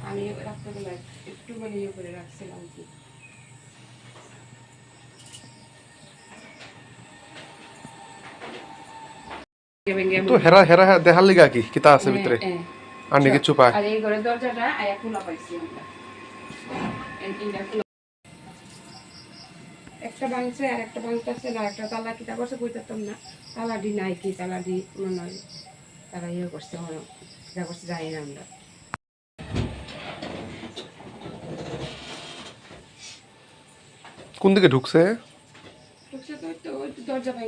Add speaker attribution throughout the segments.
Speaker 1: আমি রাত্রেবেলা একটু মানে ইয়ে করে রাখছিলাম কি
Speaker 2: তো হেরা হেরা দেখার লিগা কি কিতা আছে ভিতরে আর নাকি চুপা
Speaker 1: আর এই ঘরের দরজাটা আয়া খোলা পাইছি আমরা একটা ভাঙছে আর একটা ভাঙতেছে না একটা তালা কিতা করছে কইতাম না তালাডি নাই কি তালাডি মনে হয় তারা ইয়ে করছে কিতা করছে জানি না আমরা
Speaker 2: কোন দিকে ঢুকছে
Speaker 1: তো দরজা ভাই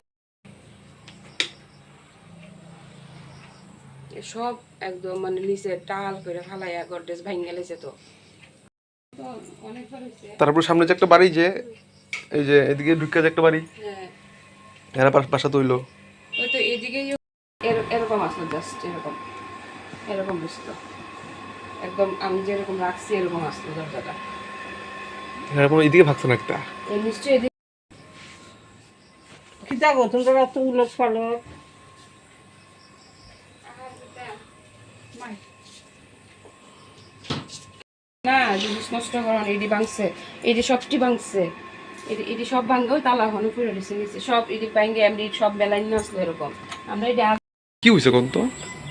Speaker 1: সব একদম মানে নিচে টাল করে ফালাইয়া গডরেজ ভাঙিয়ে লেছে তো অনেকবার হয়েছে।
Speaker 2: তারপর সামনে যে একটা বাড়ি যে এই যে এদিকে ঢুকে যে একটা বাড়ি এরা বাসা তৈলো
Speaker 1: ওই তো এদিকে এরকম আসলো জাস্ট এরকম এরকম বুঝতো একদম আমি যেরকম রাখছি এরকম আসলো দরজাটা
Speaker 2: এরকম এদিকে ভাগছে না একটা
Speaker 1: নিশ্চয়ই এদিকে
Speaker 3: কি দেখো তোমরা এত উলট পালট
Speaker 1: না জিনিস নষ্ট করানো এডি ভাঙছে এডি সবটি ভাঙছে এডি সব ভাঙেও তালা হনো পুরো দিছে নিচে সব এডি ভাঙে এমনি সব বেলায় নিয়ে আসলো এরকম আমরা এডি
Speaker 2: কি হয়েছে কোন তো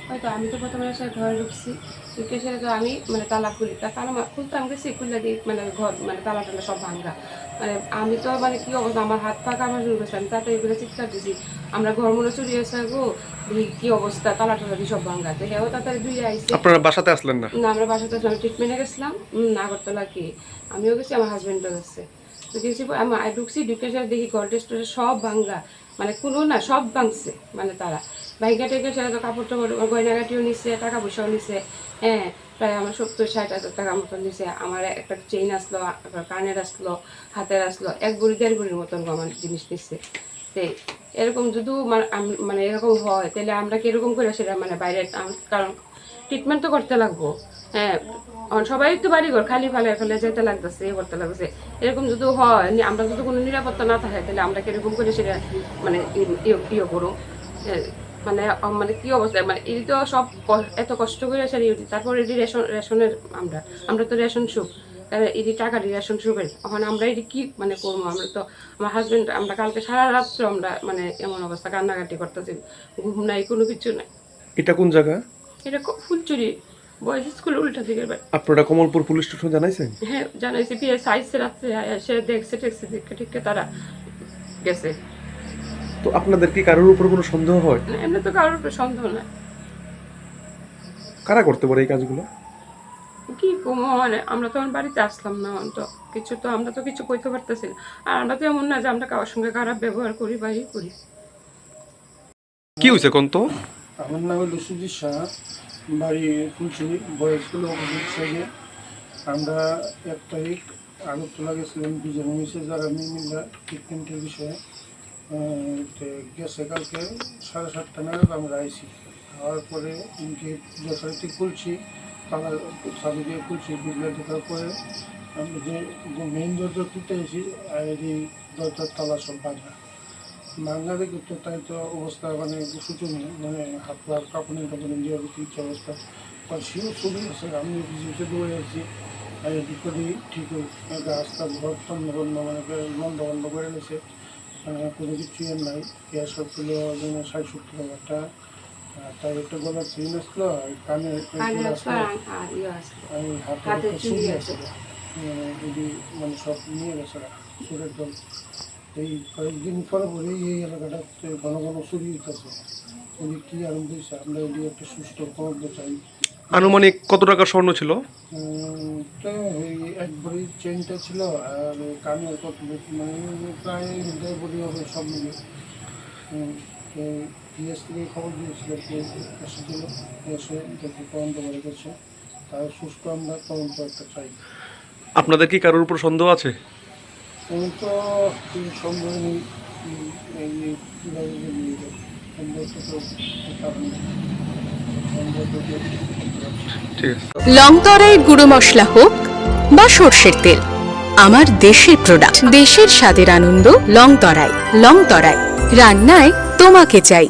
Speaker 1: হয়তো আমি তো প্রথমে এসে ঘরে ঢুকছি ঢুকে সেটা তো আমি মানে তালা খুলি তালা খুলতাম গেছি খুললে দিই মানে ঘর মানে তালা টালা সব ভাঙা মানে আমি তো মানে কি অবস্থা আমার হাত পা কামা শুরু করছে আমি তাতে এগুলো চিৎকার দিছি আমরা ঘর মনে চুরি এসে গো কি অবস্থা তালা টালা দিয়ে সব ভাঙা তো হেও তাড়াতাড়ি ধুয়ে আইসে
Speaker 2: আপনারা বাসাতে আসলেন না
Speaker 1: না আমরা বাসাতে আসলাম ট্রিটমেন্টে গেছিলাম আগরতলা কি আমিও গেছি আমার হাজবেন্ডও গেছে তো গেছি আমি ঢুকছি ঢুকে দেখি ঘর টেস্ট সব ভাঙ্গা মানে কোনো না সব ভাঙছে মানে তারা ভাইগা টেকে সেটা তো কাপড় টাপড় গয়নাগাটিও নিচ্ছে টাকা পয়সাও নিচ্ছে হ্যাঁ প্রায় আমার 70-60 হাজার টাকার মতন নিচ্ছে আমার একটা চেইন আসলো কানের আসলো হাতের আসলো 1 ভরি 1.5 ভরির মতন আমার জিনিস নিচ্ছে তো এরকম যদি মানে এরকম হয় তাহলে আমরা কিরকম করে সেটা মানে বাইরে কারণ ট্রিটমেন্ট তো করতে লাগবো হ্যাঁ সবাই তো বাড়িঘর খালি ফেলে যেতে লাগতেছে এ করতে লাগতেছে এরকম যদি হয় আমরা যদি কোনো নিরাপত্তা না থাকে তাহলে আমরা কিরকম করে সেটা মানে ইয়ে করো মানে মানে কি অবস্থা মানে এটি তো সব এত কষ্ট করে সেটা তারপর এটি রেশনের আমরা তো রেশন সুখ এটি টাকা দিয়ে রেশন সুখের এখন আমরা এটি কি মানে করবো আমরা তো আমার হাজবেন্ড আমরা কালকে সারা রাত্র আমরা মানে এমন অবস্থা কান্নাকাটি করতেছি ঘুম নাই কোনো কিছু নাই
Speaker 2: এটা কোন জায়গা
Speaker 1: এটা ফুলচুরি বয়েজ স্কুল উল্টা দিকের বাড়ি
Speaker 2: আপনারা কমলপুর পুলিশ স্টেশন জানাইছেন
Speaker 1: হ্যাঁ জানাইছি পিএস আইসে রাত্রে সে দেখছে টেকছে ঠিক তারা গেছে
Speaker 2: তো আপনাদের কি কারোর উপর কোনো সন্দেহ হয়
Speaker 1: না এমনি তো কারোর উপর সন্দেহ না
Speaker 2: কারা করতে পারে এই কাজগুলো
Speaker 1: কি মানে আমরা তো আমার বাড়িতে আসলাম না তো কিছু তো আমরা তো কিছু কইতে পারতেছি না আর আমরা তো এমন না যে আমরা কারোর সঙ্গে খারাপ ব্যবহার করি বাইরে করি
Speaker 2: কি হয়েছে কোন তো
Speaker 4: আমার নাম হলো সুজিত শাহ বাড়ি ফুলচুরি বয়েজ স্কুল অপোজিট সাইডে আমরা 1 তারিখ আগরতলা গেছিলাম দুজনে মিশে যারা মিমিল্লা ট্রিটমেন্টের বিষয়ে গেছে কালকে 7:30 নাগাদ আমরা আইসি হওয়ার পরে যথারীতি খুলছি তালা ছাদে দিয়ে খুলছি বিজলা ঢোকার পরে আমরা যে মেইন দরজা খুলতে এসেছি এই দরজার তালা সব বাংলা দেখে তো তাই তো অবস্থা মানে শোচনীয় মানে হাত পা কাপড়ের দিয়ে ইচ্ছা অবস্থা সেও ছবি আছে আমি বিশেষে দৌড়ে আসছি আর এদিক করে ঠিক রাস্তা ঘর তন্ন মানে বন্ধ করে গেছে কোনো কিছুই আর নাই গ্যাস সব ছিল 60-70 টাকা তার একটা গলার চেইন আসলো আর কানে হাতে ছবি আসলো এটি মানে সব নিয়ে গেছে সুরের দল এই কয়েকদিন পরে এই এলাকাটা ঘন ঘন চুরি হইতেছে উনি কি আরম্ভ হয়েছে আমরা এটি একটা সুস্থ খবর চাই
Speaker 2: আনুমানিক কত টাকা স্বর্ণ ছিল
Speaker 4: তো ওই 1 ভরি চেনটা ছিল আর কানের কত মানে প্রায় 1.5 ভরি হবে সব মিলে পিএস থেকে খবর দিয়েছিল এসেছিল এসে দেখে তদন্ত করে গেছে তার সুস্থ আমরা তদন্ত একটা চাই
Speaker 2: আপনাদের কি কারোর উপর সন্দেহ আছে
Speaker 4: আমি তো সন্দেহ নেই
Speaker 5: লংতরাই গুঁড়ো মশলা হোক বা সর্ষের তেল আমার দেশের প্রোডাক্ট দেশের স্বাদের আনন্দ লংতরাই রান্নায় তোমাকে চাই।